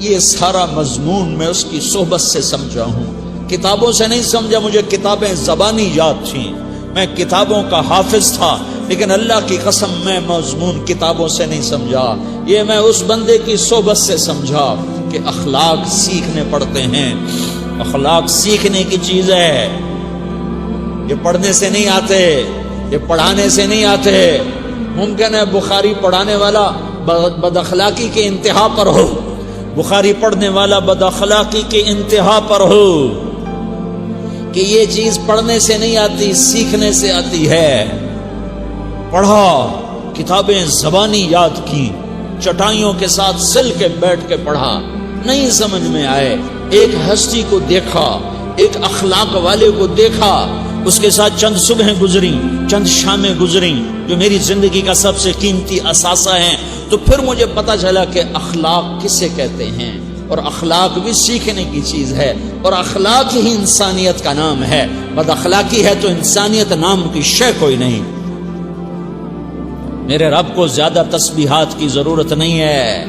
یہ سارا مضمون میں اس کی صحبت سے سمجھا ہوں، کتابوں سے نہیں سمجھا۔ مجھے کتابیں زبانی یاد تھیں، میں کتابوں کا حافظ تھا، لیکن اللہ کی قسم میں مضمون کتابوں سے نہیں سمجھا، یہ میں اس بندے کی صحبت سے سمجھا کہ اخلاق سیکھنے پڑتے ہیں۔ اخلاق سیکھنے کی چیز ہے، یہ پڑھنے سے نہیں آتے، یہ پڑھانے سے نہیں آتے۔ ممکن ہے بخاری پڑھانے والا بد اخلاقی کے انتہا پر ہو، بخاری پڑھنے والا بد اخلاقی کے انتہا پر ہو، کہ یہ چیز پڑھنے سے نہیں آتی، سیکھنے سے آتی ہے۔ پڑھا، کتابیں زبانی یاد کی، چٹائیوں کے ساتھ سل کے بیٹھ کے پڑھا، نہیں سمجھ میں آئے، ایک ہستی کو دیکھا، ایک اخلاق والے کو دیکھا، اس کے ساتھ چند صبحیں گزری، چند شامیں گزری جو میری زندگی کا سب سے قیمتی اثاثہ ہیں، تو پھر مجھے پتا چلا کہ اخلاق کسے کہتے ہیں، اور اخلاق بھی سیکھنے کی چیز ہے، اور اخلاق ہی انسانیت کا نام ہے۔ بد اخلاقی ہے تو انسانیت نام کی شے کوئی نہیں۔ میرے رب کو زیادہ تسبیحات کی ضرورت نہیں ہے،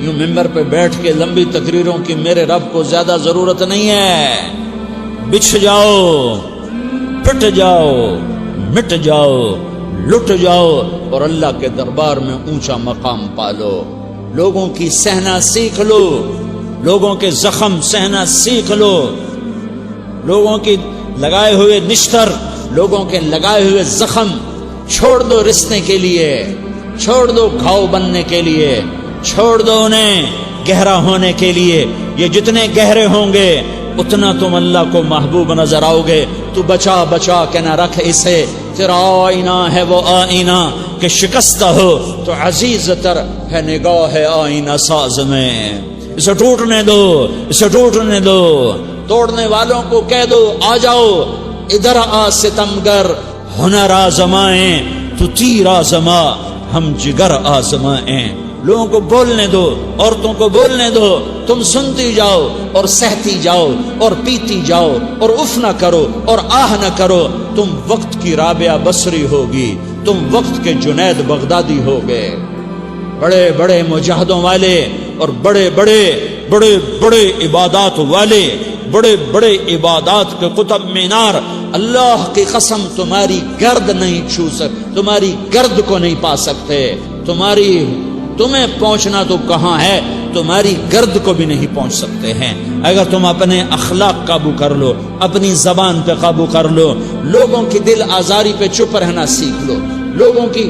یوں ممبر پہ بیٹھ کے لمبی تقریروں کی میرے رب کو زیادہ ضرورت نہیں ہے۔ بچھ جاؤ، پٹ جاؤ، مٹ جاؤ، لٹ جاؤ، اور اللہ کے دربار میں اونچا مقام پالو۔ لوگوں کی سہنا سیکھ لو، لوگوں کے زخم سہنا سیکھ لو، لوگوں کی لگائے ہوئے نشتر، لوگوں کے لگائے ہوئے زخم چھوڑ دو رسنے کے لیے، چھوڑ دو گھاؤ بننے کے لیے، چھوڑ دو انہیں گہرا ہونے کے لیے۔ یہ جتنے گہرے ہوں گے اتنا تم اللہ کو محبوب نظر آؤ گے۔ تو بچا بچا کے نہ رکھ اسے، تیرا آئینہ ہے وہ آئینہ کہ شکستہ ہو تو عزیز تر ہے نگاہ آئینہ ساز میں۔ اسے ٹوٹنے دو، اسے ٹوٹنے دو، توڑنے والوں کو کہہ دو آ جاؤ ادھر آ ستمگر، ہنر آزمائیں تو تیر آزما، ہم جگر آزمائیں۔ لوگوں کو بولنے دو، عورتوں کو بولنے دو، تم سنتی جاؤ اور سہتی جاؤ اور پیتی جاؤ اور اف نہ کرو اور آہ نہ کرو۔ تم وقت کی رابعہ بصری ہوگی، تم وقت کے جنید بغدادی ہوگے۔ بڑے بڑے مجاہدوں والے اور بڑے بڑے بڑے بڑے عبادات والے، بڑے بڑے عبادات کے قطب مینار، اللہ کی قسم تمہاری گرد نہیں چھو سکتے، تمہاری گرد کو نہیں پا سکتے۔ تمہیں پہنچنا تو کہاں ہے، تمہاری گرد کو بھی نہیں پہنچ سکتے ہیں۔ اگر تم اپنے اخلاق قابو کر لو، اپنی زبان پہ قابو کر لو، لوگوں کی دل آزاری پہ چپ رہنا سیکھ لو، لوگوں کی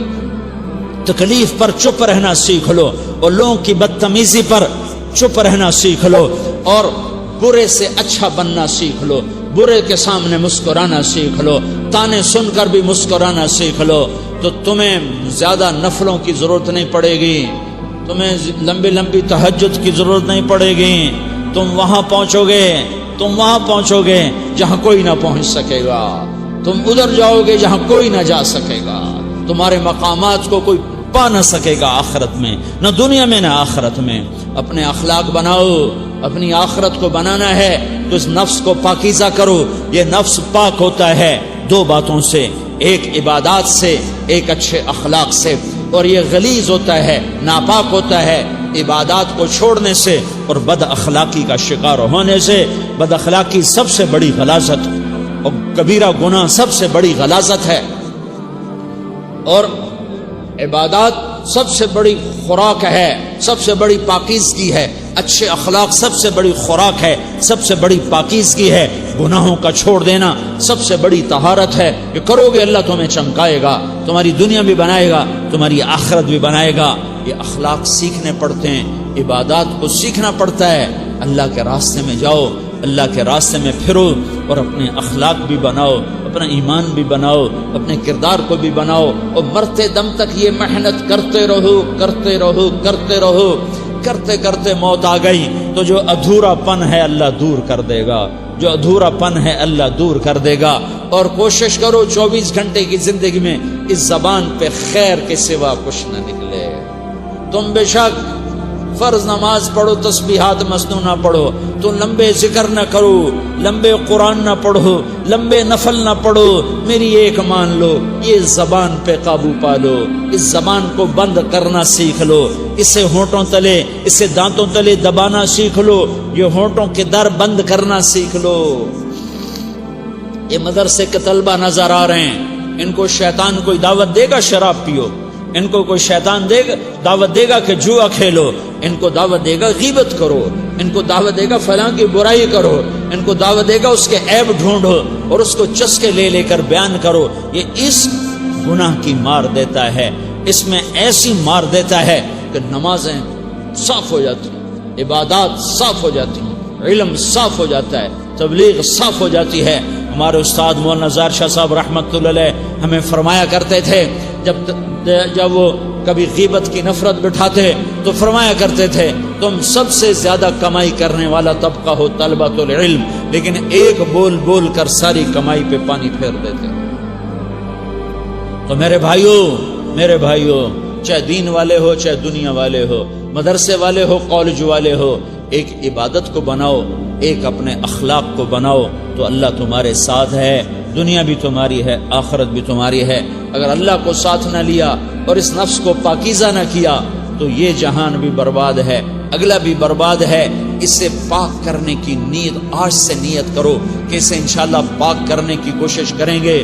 تکلیف پر چپ رہنا سیکھ لو، اور لوگوں کی بدتمیزی پر چپ رہنا سیکھ لو، اور برے سے اچھا بننا سیکھ لو، برے کے سامنے مسکرانا سیکھ لو، تانے سن کر بھی مسکرانا سیکھ لو، تو تمہیں زیادہ نفلوں کی ضرورت نہیں پڑے گی، تمہیں لمبی لمبی تہجد کی ضرورت نہیں پڑے گی۔ تم وہاں پہنچو گے جہاں کوئی نہ پہنچ سکے گا، تم ادھر جاؤ گے جہاں کوئی نہ جا سکے گا، تمہارے مقامات کو کوئی پا نہ سکے گا آخرت میں، نہ دنیا میں نہ آخرت میں۔ اپنے اخلاق بناؤ، اپنی آخرت کو بنانا ہے تو اس نفس کو پاکیزہ کرو۔ یہ نفس پاک ہوتا ہے دو باتوں سے، ایک عبادات سے، ایک اچھے اخلاق سے، اور یہ غلیظ ہوتا ہے، ناپاک ہوتا ہے عبادات کو چھوڑنے سے اور بد اخلاقی کا شکار ہونے سے۔ بد اخلاقی سب سے بڑی غلاظت اور کبیرہ گناہ سب سے بڑی غلاظت ہے، اور عبادات سب سے بڑی خوراک ہے، سب سے بڑی پاکیزگی ہے۔ اچھے اخلاق سب سے بڑی خوراک ہے، سب سے بڑی پاکیزگی ہے۔ گناہوں کا چھوڑ دینا سب سے بڑی طہارت ہے۔ یہ کرو گے اللہ تمہیں چمکائے گا، تمہاری دنیا بھی بنائے گا، تمہاری آخرت بھی بنائے گا۔ یہ اخلاق سیکھنے پڑتے ہیں، عبادات کو سیکھنا پڑتا ہے۔ اللہ کے راستے میں جاؤ، اللہ کے راستے میں پھرو، اور اپنے اخلاق بھی بناؤ، اپنا ایمان بھی بناؤ، اپنے کردار کو بھی بناؤ، اور مرتے دم تک یہ محنت کرتے رہو کرتے رہو کرتے رہو۔ کرتے کرتے موت آ گئی تو جو ادھورا پن ہے اللہ دور کر دے گا، جو ادھورا پن ہے اللہ دور کر دے گا۔ اور کوشش کرو 24 گھنٹے کی زندگی میں اس زبان پہ خیر کے سوا کچھ نہ نکلے۔ تم بے شک فرض نماز پڑھو تسبیحات مسنونہ پڑھو، تو لمبے ذکر نہ کرو، لمبے قرآن نہ پڑھو، لمبے نفل نہ پڑھو، میری ایک مان لو، یہ زبان پہ قابو پالو، اس زبان کو بند کرنا سیکھ لو، اسے ہونٹوں تلے، اسے دانتوں تلے دبانا سیکھ لو، یہ ہونٹوں کے در بند کرنا سیکھ لو۔ یہ مدرسے کے طلبہ نظر آ رہے ہیں، ان کو شیطان کوئی دعوت دے گا شراب پیو، ان کو کوئی شیطان دعوت دے گا کہ جوا کھیلو، ان کو دعوت دے گا غیبت کرو، ان کو دعوت دے گا فلاں کی برائی کرو، ان کو دعوت دے گا اس کے عیب ڈھونڈو اور اس کو چسکے لے لے کر بیان کرو۔ یہ اس گناہ کی مار دیتا ہے، اس میں ایسی مار دیتا ہے کہ نمازیں صاف ہو جاتی ہیں، عبادات صاف ہو جاتی ہیں، علم صاف ہو جاتا ہے، تبلیغ صاف ہو جاتی ہے۔ ہمارے استاد مولانا زار شاہ صاحب رحمۃ اللہ علیہ ہمیں فرمایا کرتے تھے، جب وہ کبھی غیبت کی نفرت بٹھاتے تو فرمایا کرتے تھے تم سب سے زیادہ کمائی کرنے والا طبقہ ہو طلبۃ العلم، لیکن ایک بول بول کر ساری کمائی پہ پانی پھیر دیتے۔ تو میرے بھائیوں چاہے دین والے ہو چاہے دنیا والے ہو، مدرسے والے ہو کالج والے ہو، ایک عبادت کو بناؤ، ایک اپنے اخلاق کو بناؤ، تو اللہ تمہارے ساتھ ہے، دنیا بھی تمہاری ہے، آخرت بھی تمہاری ہے۔ اگر اللہ کو ساتھ نہ لیا اور اس نفس کو پاکیزہ نہ کیا تو یہ جہان بھی برباد ہے، اگلا بھی برباد ہے۔ اسے پاک کرنے کی نیت آج سے نیت کرو کہ اسے انشاءاللہ پاک کرنے کی کوشش کریں گے۔